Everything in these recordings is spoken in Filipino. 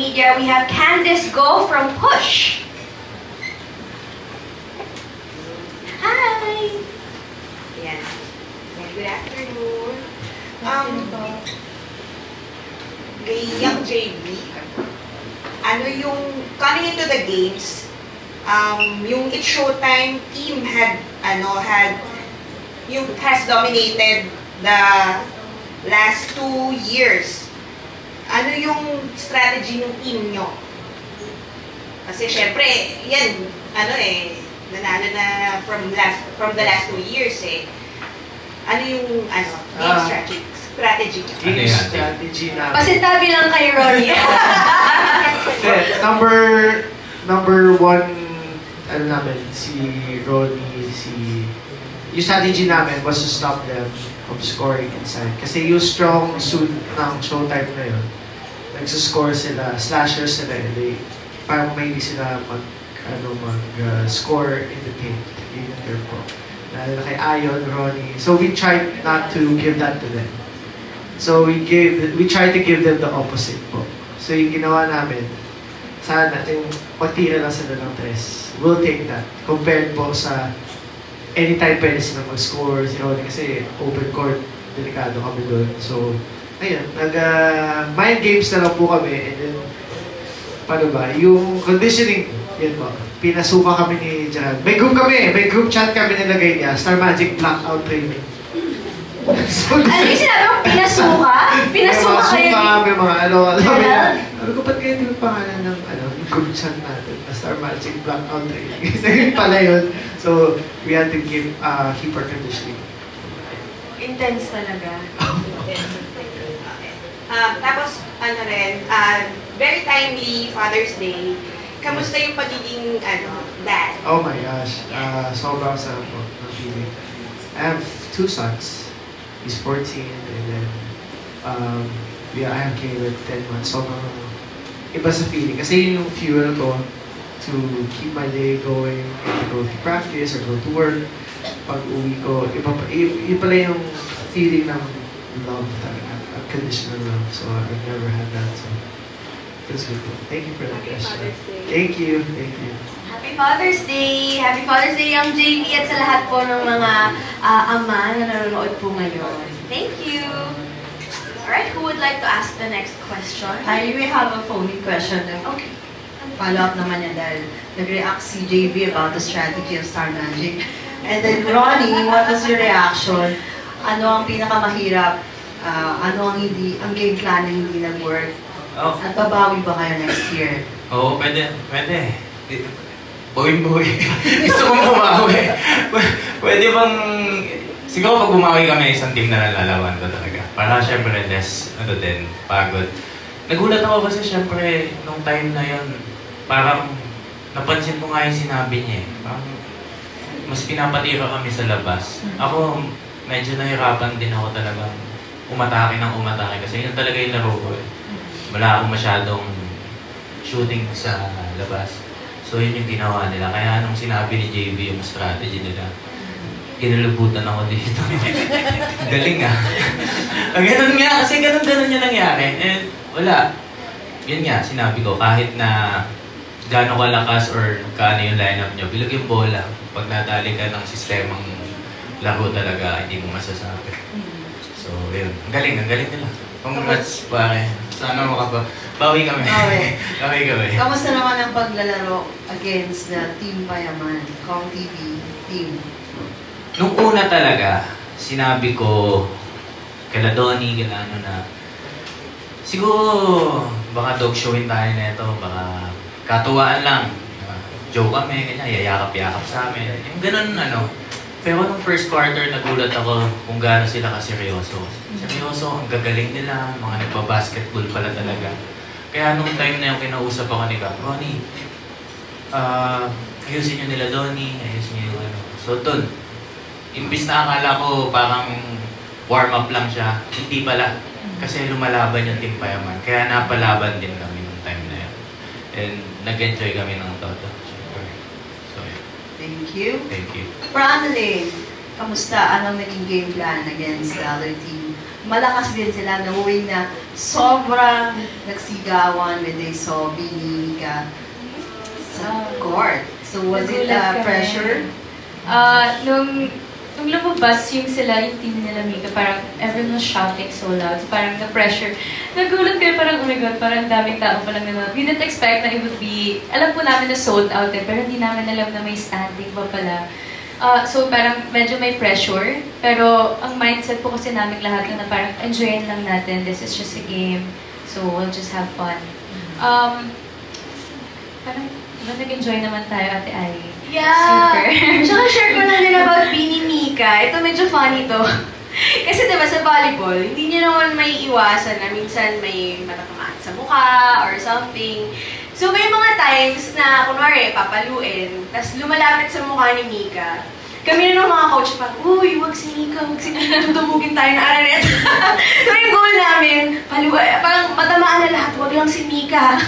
media, we have Candice Go from Push. Hi! Yan. Good afternoon. Kay Young JV, ano yung, coming into the games, yung It's Showtime team has dominated the last 2 years. Ano yung strategy ng team nyo? Kasi syempre, yan, nanalo na from the last 2 years eh. Ano yung game strategy? Game strategy namin. Pasintabi lang kay Ronnie. number one, namin, si Ronnie, yung strategy namin was to stop them from scoring inside. Kasi yung strong suit ng Showtime na yun, nagsascore sila, slashers sila, parang may hindi sila mag-score in the paint. Yun yung term po. Lalo na kay Ayon, Ronnie. So we tried not to give that to them. So we tried to give them the opposite po. So yung ginawa namin, sana yung pagtira lang sila ng tres. We'll take that. Compared po sa anytime pwede sila mag-score, kasi open court, delikado kami doon. So, ayun, mind games na lang po kami. And then, paano ba? Yung conditioning, yan po. Pinasuka kami ni Jan. May group chat kami nilagay niya. Star Magic Blackout Training. So, ano yung sinabi mo? Pinasuka? Pinasuka kayo? May mga ano ko ba't kayo yung pangalan ng group chat natin? Star Magic Blackout Training. Kasi yun pala yun. So, we had to keep our conditioning. Intense talaga. Tapos, very timely Father's Day. Kamusta yung pagiging, dad? Oh my gosh. Sobrang sarap po ng feeling. I have 2 sons. He's 14 and then, I have Caleb 10 months. Sobrang iba sa feeling. Kasi yun yung fuel ko to keep my day going, to go to practice or go to work. Pag uwi ko, iba pala yung feeling ng love talaga, unconditional love. So I've never had that. So feels good. Thank you for that question. Thank you. Happy Father's Day! Happy Father's Day, Young JV, at sa lahat po ng mga ama na nanonood po ngayon. Thank you! Alright, who would like to ask the next question? We have a phone-in question. Okay. Follow-up naman yan dahil nag-react si JV about the strategy of Star Magic. And then, Ronnie, what was your reaction? Ano ang pinakamahirap? Ano ang game plan na hindi nag-work? Oh. At babawi ba kayo next year? Oo, pwede. Buhay. Gusto kong bumawi. Pwede bang... Siguro pag bumawi kami, isang team na lalawan ko talaga. Para syempre less, pagod. Nagulat ako kasi syempre, nung time na yun, parang napansin ko nga yung sinabi niya eh. Parang mas pinapatira kami sa labas. Ako, medyo nahirapan din ako talagang umatake kasi yun talaga yung laro ko eh. Wala akong masyadong shooting sa labas. So yun yung ginawa nila. Kaya nung sinabi ni JV yung strategy nila, kinulubutan ako dito. Galing ah. Ganun nga, kasi ganun yung nangyari. And wala. Yun nga, sinabi ko, kahit na gaano kalakas or kaano yung lineup nyo, bilog yung bola. Pag natali ka ng sistemang laro talaga, hindi mo masasabi. So yun, ang galing nila. Congrats pare. Sana bawi kami. Bawi kami. Kamusta naman ang paglalaro against the Team Payaman, Kong TV team? Nung una talaga, sinabi ko kala Donnie, na siguro baka dog showin tayo na ito, baka katuwaan lang. Joke kami, yayakap-yakap sa amin. Yung ganun Pero nung first quarter, nagulat ako kung gaano sila kaseryoso. Seryoso, ang gagaling nila, mga nagpa-basketball pala talaga. Kaya nung time na yung kinausap ako ni Kap, Ronnie, ayusin nyo nila Donnie, ayusin nyo yung So dun, imbis na akala ko parang warm-up lang siya, hindi pala. Kasi lumalaban yung Team Payaman. Kaya napalaban din kami nung time na yun. And nag-enjoy kami ng todo. Thank you. Thank you. For Annalyn, kamusta? Anong naging game plan against the other team? malakas din sila, knowing na sobrang nagsigawan when they saw Beanie Mika sa court. So was it Nagulat kami. pressure? Nung lumabas yung team nila Mika, parang everyone was shouting so loud. So parang na-pressure. Nagulat kayo parang, oh my God, parang daming tao palang nanonood. We didn't expect na it would be, alam po namin na sold out pero hindi namin alam na may standing pa pala. So parang medyo may pressure, pero ang mindset po kasi namin lahat na parang enjoyin lang natin. This is just a game, so we'll just have fun. Parang, nag-enjoy naman tayo, Ate Ai. Yeah! Super. Tsaka share ko lang din about Beanie Mika. Ito medyo funny to. Kasi diba sa volleyball, hindi nyo naman may iwasan na minsan may matatamaan sa mukha or something. So may mga times na, kunwari, papaluin, tapos lumalapit sa mukha ni Mika. Kami na ng mga coach pa, uy, wag si Mika, dumugin tayo na aranet. So yung goal namin, parang matamaan na lahat, wag lang si Mika.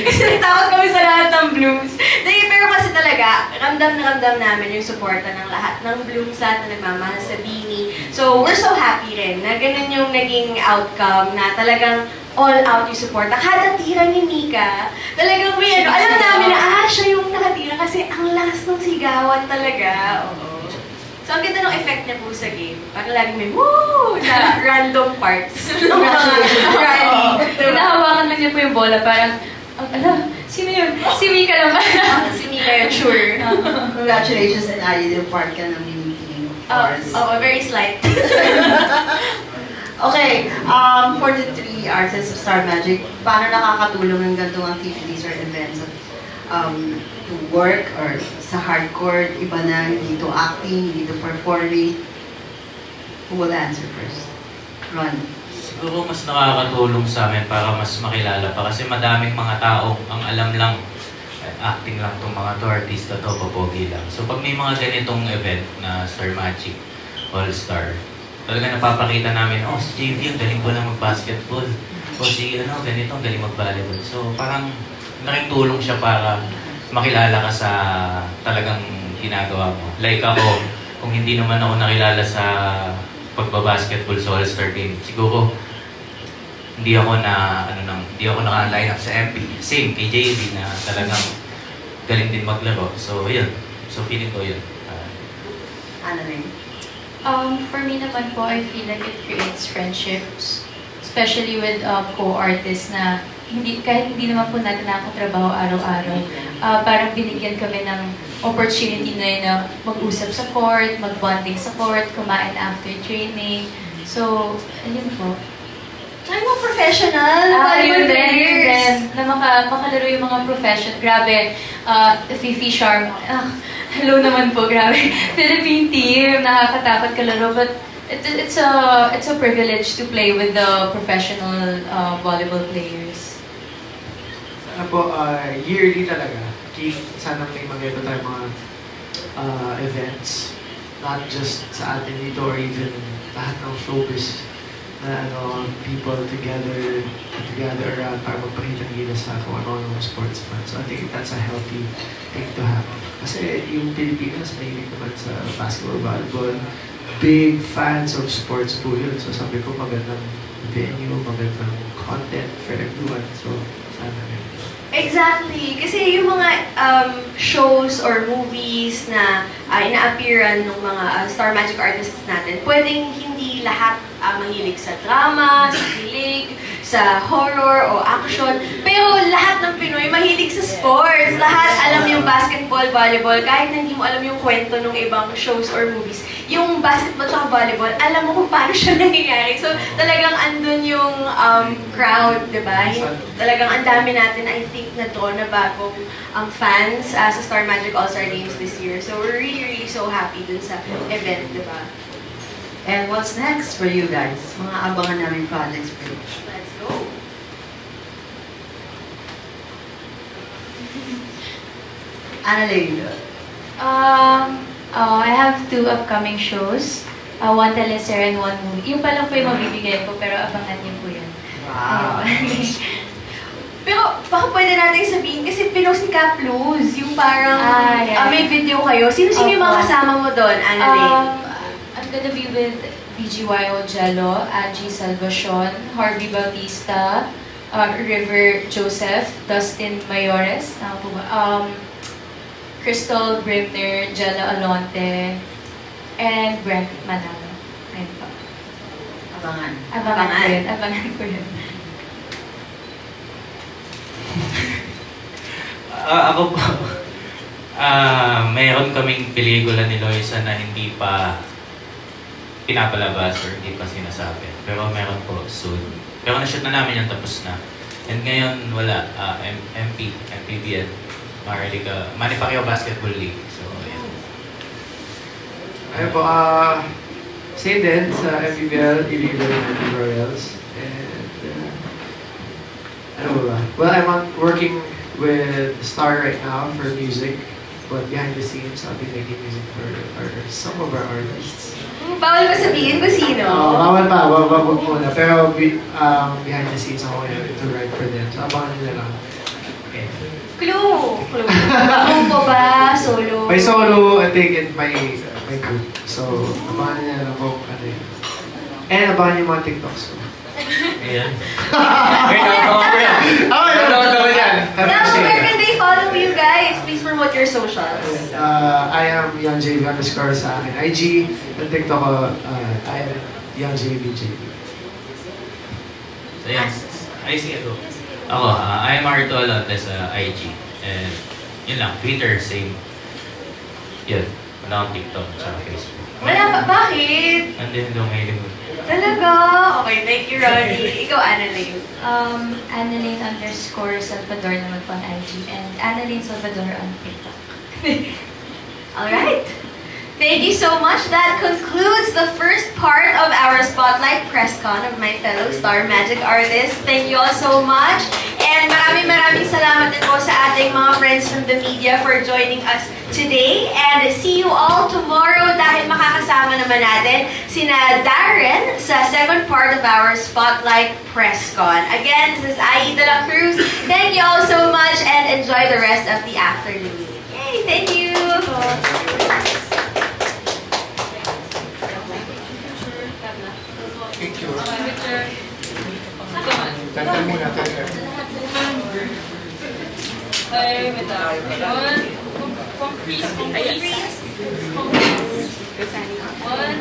Kasi nagtawag kami sa lahat ng Blooms. Pero kasi talaga, ramdam na ramdam namin yung suporta ng lahat ng Blooms, lahat na nagmamahal sa Beanie. So we're so happy rin na ganun yung naging outcome na talagang all out yung support. Kada tira ni Mika, talagang may ano, alam namin na, siya yung nakatira kasi ang lakas ng sigawan talaga. Oo. So, ang ganda ng effect niya po sa game. Parang lagi may woo! Na random parts. Hinahawakan lang niya po yung bola, parang, ala, sino yun? Si Mika naman. Si Mika yun, sure. Congratulations, and I did part ka ng meeting, of course. Very slight. Okay, for the three artists of Star Magic, paano nakakatulong ng ganitong activities or events to work or sa hardcore, iba na, hindi to acting, hindi to performing? Who will answer first? Ron. Siguro mas nakakatulong sa amin para mas makilala pa kasi madaming mga tao ang alam lang acting lang tong mga to, artista to, papogi lang. So pag may mga ganitong event na Star Magic, All-Star, talaga napapakita namin, oh, si JV, ang galing ko lang mag-basketball. O si, ganito, ang galing mag-volleyball. So, parang laking tulong siya para makilala ka sa talagang ginagawa mo. Like ako, kung hindi naman ako nakilala sa pagbabasketball sa All-Star Game, siguro, hindi ako naka-line up sa MP. Same kay JV na talagang galing din maglaro. So, yun. So, feeling ko yun. Ano rin? For me naman po, I feel like it creates friendships. Especially with co-artists na kahit hindi naman po natin nakatrabaho araw-araw. Parang binigyan kami ng opportunity na yun na mag-usap sa court, mag-bonding sa court, kumain after training. So, ayun po. Tsaka yung mga professional, Yun players. din, na makalaro yung mga professional. Grabe, Fifi Sharp. Hello naman po, grabe. Philippine team, nakakatakot kalaro. But it's a privilege to play with the professional volleyball players. Sana po, yearly talaga. Sana may mga tayong mga events. Not just sa atin dito or even lahat ng showbiz na people together around para magpakita-kita sa kung ano ng sports fan. So I think that's a healthy thing to have. Kasi yung Pilipinas, mahilig naman sa basketball, volleyball. Big fans of sports po yun. So sabi ko, magandang venue, magandang content for everyone. So sana rin. Exactly. Kasi yung mga shows or movies na ina-appearan ng mga Star Magic artists natin, pwedeng hindi lahat mahilig sa drama, sa kilig, sa horror o action. Pero lahat ng Pinoy mahilig sa sports. Lahat alam yung basketball, volleyball, kahit na hindi mo alam yung kwento ng ibang shows or movies. Yung basketball at volleyball, alam mo kung paano siya nangyayari. So talagang andun yung crowd, di ba? Talagang ang dami natin, I think, na to na bagong fans sa Star Magic All-Star Games this year. So we're really so happy dun sa event, di ba? And what's next for you guys? Mga abangan namin projects for you. Let's go! Annalyn. I have 2 upcoming shows. One teleserye and one movie. Yung pa lang po yung mabibigay ko, pero abangan niyo po yun. Wow. Pero baka pwede natin sabihin, kasi pinost ni Cap Luz, yung parang yeah. may video kayo. Sino-sino yung mga kasama mo doon, Annalyn? I'm gonna be with BGYO Jello, Angie Salvacion, Harvey Bautista, River Joseph, Dustin Mayores, tama po ba? Crystal Brimner, Jella Alonte, and Brent Manalo. Ayun po. Abangan ko yun. Ako po, mayroon kaming pelikula ni Loisa na hindi pa pinapalabas or hindi pa sinasabi. Pero meron po soon. Pero na-shoot na namin yung tapos na. And ngayon, wala. MPBL. Manny Pacquiao Basketball League. So, yun. Ayun po, same din sa MPBL, Illegal Royals. And, ano ba? Well, I'm working with Star right now for music. But behind the scenes, I'll be making music for some of our artists. Bawal ba sabihin kung sino? Bawal pa, wag muna. Pero behind the scenes ako ngayon to write for them. So abangan nila lang. Okay. Clue po ba? Solo? May solo, I think, and may group. So abangan nila lang kung ano yun. And abangan yung mga TikToks ko. Ayan. Wait, nakakawa ko yan. Nakakawa yan. Now, where can they follow you guys? Please promote your socials. I am YoungJB _ sa akin IG. Ang TikTok ko, I am YoungJB. So yan. Ay, sige to. Ako, I am Arto Alonte sa IG. And yun lang, Twitter, same. Yun. Wala akong TikTok sa Facebook. Wala ba? Bakit? Andun doon ngayon. Talaga? Okay, thank you, Ronnie. Ikaw, Annalyn. Annalyn _ Salvador naman po on IG and Annalyn Salvador on TikTok. Alright. Thank you so much. That concludes the first part of our Spotlight Press Con of my fellow Star Magic artists. Thank you all so much. And maraming salamat din po sa ating mga friends from the media for joining us today. And see you all tomorrow dahil makakasama naman natin sina Darren sa second part of our Spotlight Press Con. Again, this is Ai De La Cruz. Thank you all so much and enjoy the rest of the afternoon. Yay! Thank you! Kanta muna, kanta. Ay, wait lang. Kung freeze. 1, 2, 3. 1,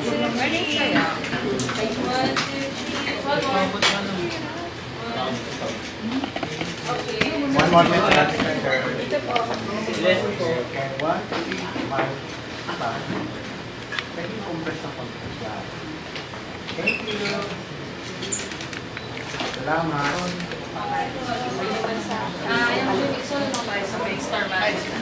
2, 3. Okay. One more minute. Ito po. Thank you. Salamat. Yung solo mo tayo sa Star Magic.